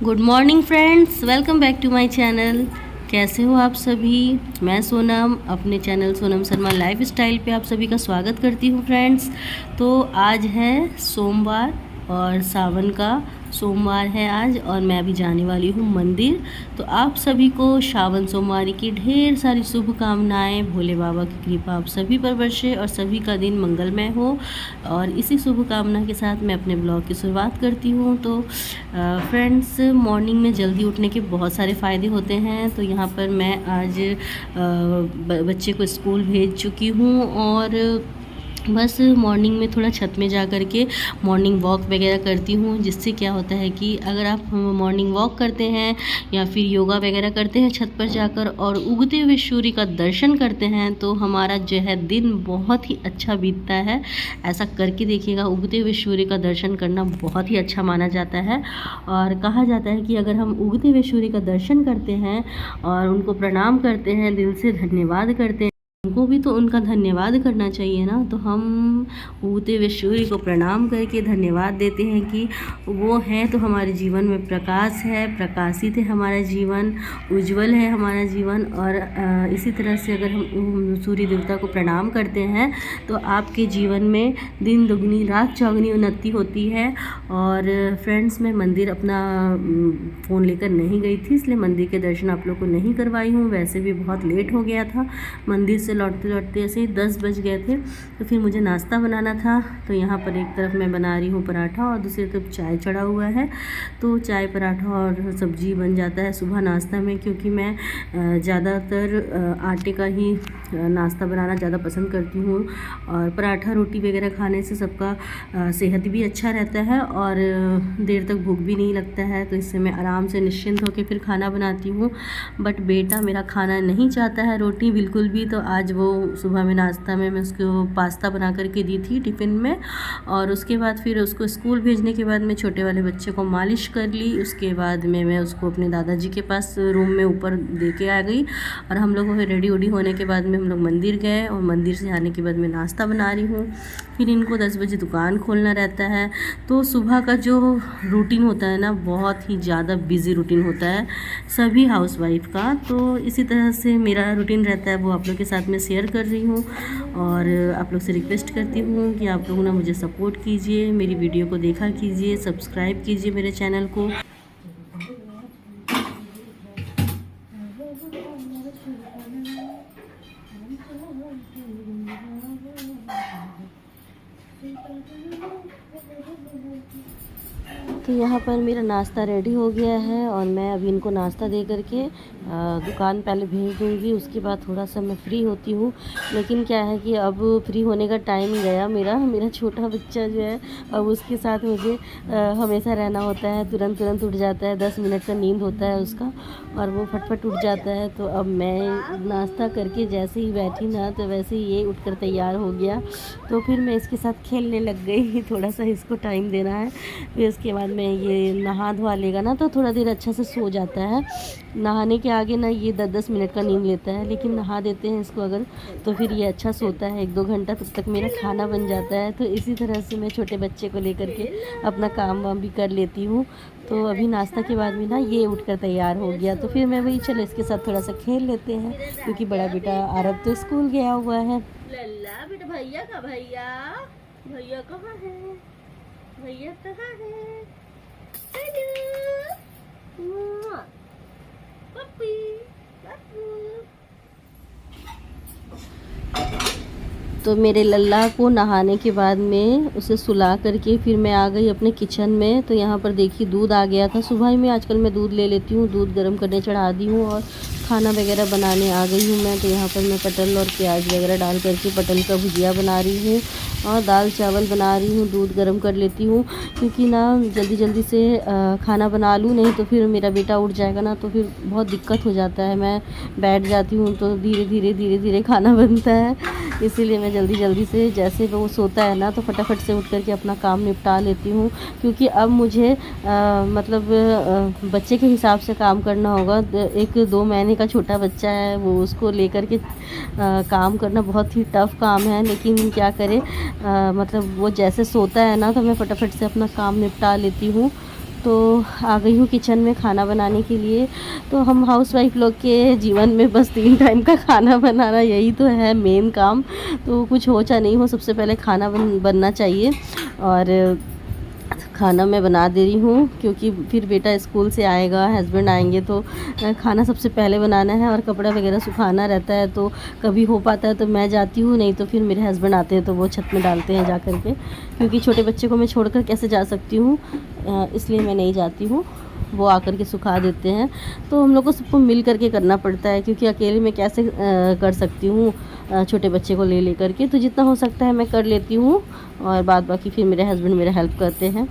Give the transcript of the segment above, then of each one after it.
Good morning friends, welcome back to my channel. कैसे हो आप सभी। मैं सोनम अपने channel Sonam Sharma lifestyle पे आप सभी का स्वागत करती हूँ फ्रेंड्स। तो आज है सोमवार और सावन का सोमवार है आज, और मैं अभी जाने वाली हूँ मंदिर। तो आप सभी को श्रावण सोमवार की ढेर सारी शुभकामनाएं। भोले बाबा की कृपा आप सभी पर बरसे और सभी का दिन मंगलमय हो। और इसी शुभकामना के साथ मैं अपने ब्लॉग की शुरुआत करती हूँ। तो फ्रेंड्स, मॉर्निंग में जल्दी उठने के बहुत सारे फ़ायदे होते हैं। तो यहाँ पर मैं आज बच्चे को स्कूल भेज चुकी हूँ और बस मॉर्निंग में थोड़ा छत में जा कर के मॉर्निंग वॉक वगैरह करती हूँ। जिससे क्या होता है कि अगर आप मॉर्निंग वॉक करते हैं या फिर योगा वगैरह करते हैं छत पर जाकर और उगते हुए सूर्य का दर्शन करते हैं, तो हमारा जो है दिन बहुत ही अच्छा बीतता है। ऐसा करके देखिएगा, उगते हुए सूर्य का दर्शन करना बहुत ही अच्छा माना जाता है। और कहा जाता है कि अगर हम उगते हुए सूर्य का दर्शन करते हैं और उनको प्रणाम करते हैं, दिल से धन्यवाद करते हैं, उनको भी तो उनका धन्यवाद करना चाहिए ना। तो हम उगते हुए सूर्य को प्रणाम करके धन्यवाद देते हैं कि वो है तो हमारे जीवन में प्रकाश है, प्रकाशित है हमारा जीवन, उज्जवल है हमारा जीवन। और इसी तरह से अगर हम सूर्य देवता को प्रणाम करते हैं तो आपके जीवन में दिन दुगनी रात चौगनी उन्नति होती है। और फ्रेंड्स, मैं मंदिर अपना फ़ोन लेकर नहीं गई थी, इसलिए मंदिर के दर्शन आप लोग को नहीं करवाई हूँ। वैसे भी बहुत लेट हो गया था, मंदिर से लौटते लौटते ऐसे ही 10 बज गए थे। तो फिर मुझे नाश्ता बनाना था। तो यहाँ पर एक तरफ मैं बना रही हूँ पराठा और दूसरी तरफ चाय चढ़ा हुआ है। तो चाय पराठा और सब्जी बन जाता है सुबह नाश्ता में, क्योंकि मैं ज़्यादातर आटे का ही नाश्ता बनाना ज़्यादा पसंद करती हूँ। और पराठा रोटी वगैरह खाने से सबका सेहत भी अच्छा रहता है और देर तक भूख भी नहीं लगता है। तो इससे मैं आराम से निश्चिंत होकर फिर खाना बनाती हूँ। बट बेटा मेरा खाना नहीं चाहता है रोटी बिल्कुल भी। तो आज वो सुबह में नाश्ता में मैं उसको पास्ता बना करके दी थी टिफ़िन में। और उसके बाद फिर उसको स्कूल भेजने के बाद मैं छोटे वाले बच्चे को मालिश कर ली। उसके बाद में मैं उसको अपने दादाजी के पास रूम में ऊपर दे के आ गई। और हम लोगों के रेडी उडी होने के बाद में हम लोग मंदिर गए, और मंदिर से आने के बाद मैं नाश्ता बना रही हूँ। फिर इनको 10 बजे दुकान खोलना रहता है। तो सुबह का जो रूटीन होता है ना, बहुत ही ज़्यादा बिज़ी रूटीन होता है सभी हाउसवाइफ का। तो इसी तरह से मेरा रूटीन रहता है, वो आप लोग के साथ में शेयर कर रही हूँ। और आप लोग से रिक्वेस्ट करती हूँ कि आप लोग ना मुझे सपोर्ट कीजिए, मेरी वीडियो को देखा कीजिए, सब्सक्राइब कीजिए मेरे चैनल को। तो यहाँ पर मेरा नाश्ता रेडी हो गया है और मैं अभी इनको नाश्ता दे करके दुकान पहले भेज दूँगी। उसके बाद थोड़ा सा मैं फ्री होती हूँ। लेकिन क्या है कि अब फ्री होने का टाइम गया। मेरा छोटा बच्चा जो है, अब उसके साथ मुझे हमेशा रहना होता है। तुरंत उठ जाता है, 10 मिनट का नींद होता है उसका और वो फटफट उठ जाता है। तो अब मैं नाश्ता करके जैसे ही बैठी ना, तो वैसे ही ये उठकर तैयार हो गया। तो फिर मैं इसके साथ खेलने लग गई। थोड़ा सा इसको टाइम देना है। फिर उसके बाद में ये नहा धोआ लेगा ना, तो थोड़ा देर अच्छा से सो जाता है। नहाने के आगे ना ये 10-10 मिनट का नींद लेता है, लेकिन नहा देते हैं इसको अगर, तो फिर ये अच्छा सोता है 1-2 घंटा। तब तक मेरा खाना बन जाता है। तो इसी तरह से मैं छोटे बच्चे को लेकर के अपना काम वाम भी कर लेती हूँ। तो अभी नाश्ता के बाद भी ना ये उठकर तैयार हो गया। तो फिर मैं वही, चलो इसके साथ थोड़ा सा खेल लेते हैं, क्योंकि बड़ा बेटा आरब तो स्कूल गया हुआ है। लल्ला बेटा, भैया का भैया कहाँ है? भैया कहाँ है? पप्पी तो मेरे लल्ला को नहाने के बाद में उसे सुला करके फिर मैं आ गई अपने किचन में। तो यहाँ पर देखिए दूध आ गया था। सुबह ही में आजकल मैं दूध ले लेती हूँ, दूध गर्म करने चढ़ा दी हूँ और खाना वगैरह बनाने आ गई हूँ मैं। तो यहाँ पर मैं पटल और प्याज वगैरह डाल करके पटल का भुजिया बना रही हूँ और दाल चावल बना रही हूँ। दूध गर्म कर लेती हूँ, क्योंकि ना जल्दी से खाना बना लूँ, नहीं तो फिर मेरा बेटा उठ जाएगा ना, तो फिर बहुत दिक्कत हो जाता है। मैं बैठ जाती हूँ तो धीरे धीरे खाना बनता है। इसीलिए मैं जल्दी से, जैसे वो सोता है ना, तो फटाफट से उठ करके अपना काम निपटा लेती हूँ। क्योंकि अब मुझे बच्चे के हिसाब से काम करना होगा। 1-2 महीने का छोटा बच्चा है, वो उसको लेकर के काम करना बहुत ही टफ़ काम है। लेकिन क्या करें, मतलब वो जैसे सोता है ना, तो मैं फटाफट से अपना काम निपटा लेती हूँ। तो आ गई हूँ किचन में खाना बनाने के लिए। तो हम हाउसवाइफ लोग के जीवन में बस 3 टाइम का खाना बनाना यही तो है मेन काम। तो कुछ हो चाहे नहीं हो, सबसे पहले खाना बनना चाहिए। और खाना मैं बना दे रही हूँ क्योंकि फिर बेटा स्कूल से आएगा, हस्बैंड आएंगे, तो खाना सबसे पहले बनाना है। और कपड़ा वगैरह सुखाना रहता है, तो कभी हो पाता है तो मैं जाती हूँ, नहीं तो फिर मेरे हस्बैंड आते हैं तो वो छत में डालते हैं जा कर के, क्योंकि छोटे बच्चे को मैं छोड़कर कैसे जा सकती हूँ, इसलिए मैं नहीं जाती हूँ, वो आकर के सुखा देते हैं। तो हम लोग को सबको मिल करके करना पड़ता है, क्योंकि अकेले मैं कैसे कर सकती हूँ छोटे बच्चे को ले कर के। तो जितना हो सकता है मैं कर लेती हूँ, और बाद बाकी फिर मेरे हस्बैंड मेरा हेल्प करते हैं।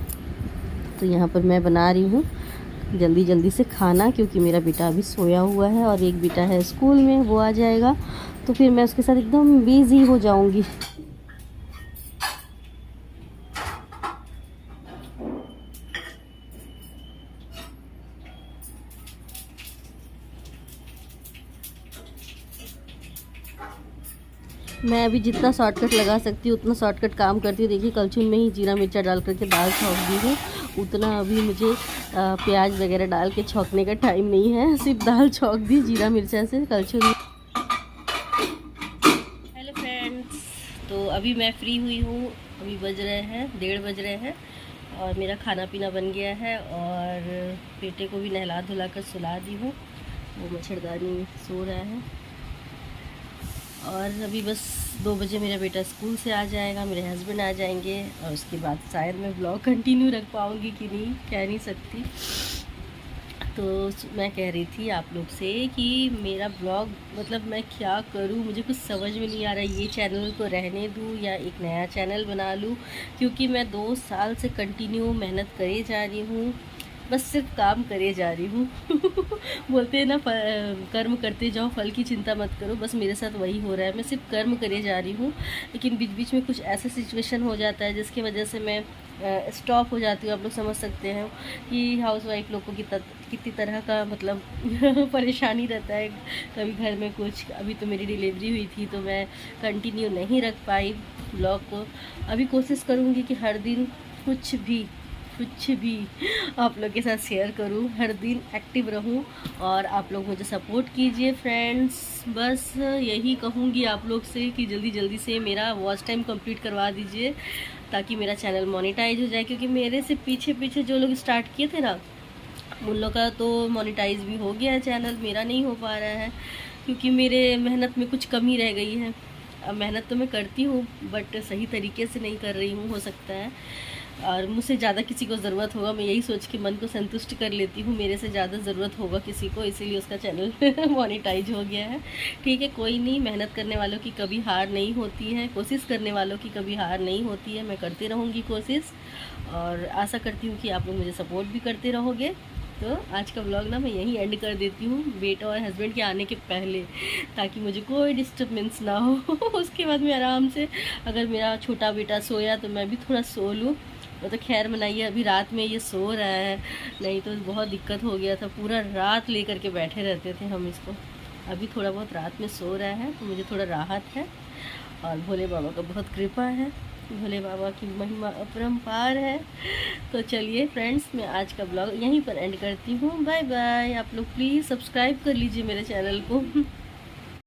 तो यहाँ पर मैं बना रही हूँ जल्दी जल्दी से खाना, क्योंकि मेरा बेटा अभी सोया हुआ है और एक बेटा है स्कूल में, वो आ जाएगा तो फिर मैं उसके साथ एकदम बिज़ी हो जाऊँगी। मैं अभी जितना शॉर्टकट लगा सकती हूँ उतना शॉर्टकट काम करती हूँ। देखिए कलछुल में ही जीरा मिर्चा डाल करके दाल छौंक दी हूँ, उतना अभी मुझे प्याज वगैरह डाल के छौंकने का टाइम नहीं है, सिर्फ दाल छौंक दी जीरा मिर्चा से कलछुल में। हेलो फ्रेंड्स, तो अभी मैं फ्री हुई हूँ, अभी बज रहे हैं 1:30 बज रहे हैं, और मेरा खाना पीना बन गया है, और बेटे को भी नहला धुला कर सुला दी हूँ, वो मच्छरदानी में सो रहा है। और अभी बस 2 बजे मेरा बेटा स्कूल से आ जाएगा, मेरे हस्बैंड आ जाएंगे, और उसके बाद शायद मैं ब्लॉग कंटिन्यू रख पाऊँगी कि नहीं, कह नहीं सकती। तो मैं कह रही थी आप लोग से कि मेरा ब्लॉग मतलब मैं क्या करूं, मुझे कुछ समझ में नहीं आ रहा है। ये चैनल को रहने दूं या एक नया चैनल बना लूं, क्योंकि मैं 2 साल से कंटिन्यू मेहनत करे जा रही हूँ, बस सिर्फ काम करे जा रही हूँ। बोलते हैं ना, कर्म करते जाओ, फल की चिंता मत करो, बस मेरे साथ वही हो रहा है। मैं सिर्फ कर्म करे जा रही हूँ, लेकिन बीच बीच में कुछ ऐसा सिचुएशन हो जाता है जिसकी वजह से मैं स्टॉप हो जाती हूँ। आप लोग समझ सकते हैं कि हाउसवाइफ लोग को कितनी तरह का मतलब परेशानी रहता है। कभी घर में कुछ, अभी तो मेरी डिलीवरी हुई थी तो मैं कंटिन्यू नहीं रख पाई ब्लॉग को। अभी कोशिश करूँगी कि हर दिन कुछ भी आप लोग के साथ शेयर करूं, हर दिन एक्टिव रहूं, और आप लोग मुझे सपोर्ट कीजिए फ्रेंड्स। बस यही कहूंगी आप लोग से कि जल्दी जल्दी से मेरा वॉच टाइम कंप्लीट करवा दीजिए, ताकि मेरा चैनल मोनेटाइज हो जाए। क्योंकि मेरे से पीछे जो लोग स्टार्ट किए थे ना, उन लोग का तो मोनेटाइज भी हो गया है चैनल, मेरा नहीं हो पा रहा है, क्योंकि मेरे मेहनत में कुछ कमी रह गई है। अब मेहनत तो मैं करती हूँ, बट सही तरीके से नहीं कर रही हूँ, हो सकता है। और मुझसे ज़्यादा किसी को ज़रूरत होगा, मैं यही सोच के मन को संतुष्ट कर लेती हूँ, मेरे से ज़्यादा ज़रूरत होगा किसी को, इसीलिए उसका चैनल मोनेटाइज हो गया है। ठीक है, कोई नहीं, मेहनत करने वालों की कभी हार नहीं होती है, कोशिश करने वालों की कभी हार नहीं होती है। मैं करती रहूँगी कोशिश, और आशा करती हूँ कि आप लोग मुझे सपोर्ट भी करते रहोगे। तो आज का व्लॉग ना मैं यहीं एंड कर देती हूँ, बेटा और हस्बैंड के आने के पहले, ताकि मुझे कोई डिस्टर्बेंस ना हो। उसके बाद मैं आराम से, अगर मेरा छोटा बेटा सोया तो मैं भी थोड़ा सो लूँ। वो तो खैर मनाइए, अभी रात में ये सो रहा है, नहीं तो बहुत दिक्कत हो गया था, पूरा रात ले करके बैठे रहते थे हम इसको। अभी थोड़ा बहुत रात में सो रहा है तो मुझे थोड़ा राहत है, और भोले बाबा का बहुत कृपा है, भोले बाबा की महिमा अपरंपार है। तो चलिए फ्रेंड्स, मैं आज का ब्लॉग यहीं पर एंड करती हूँ। Bye bye. आप लोग प्लीज़ सब्सक्राइब कर लीजिए मेरे चैनल को।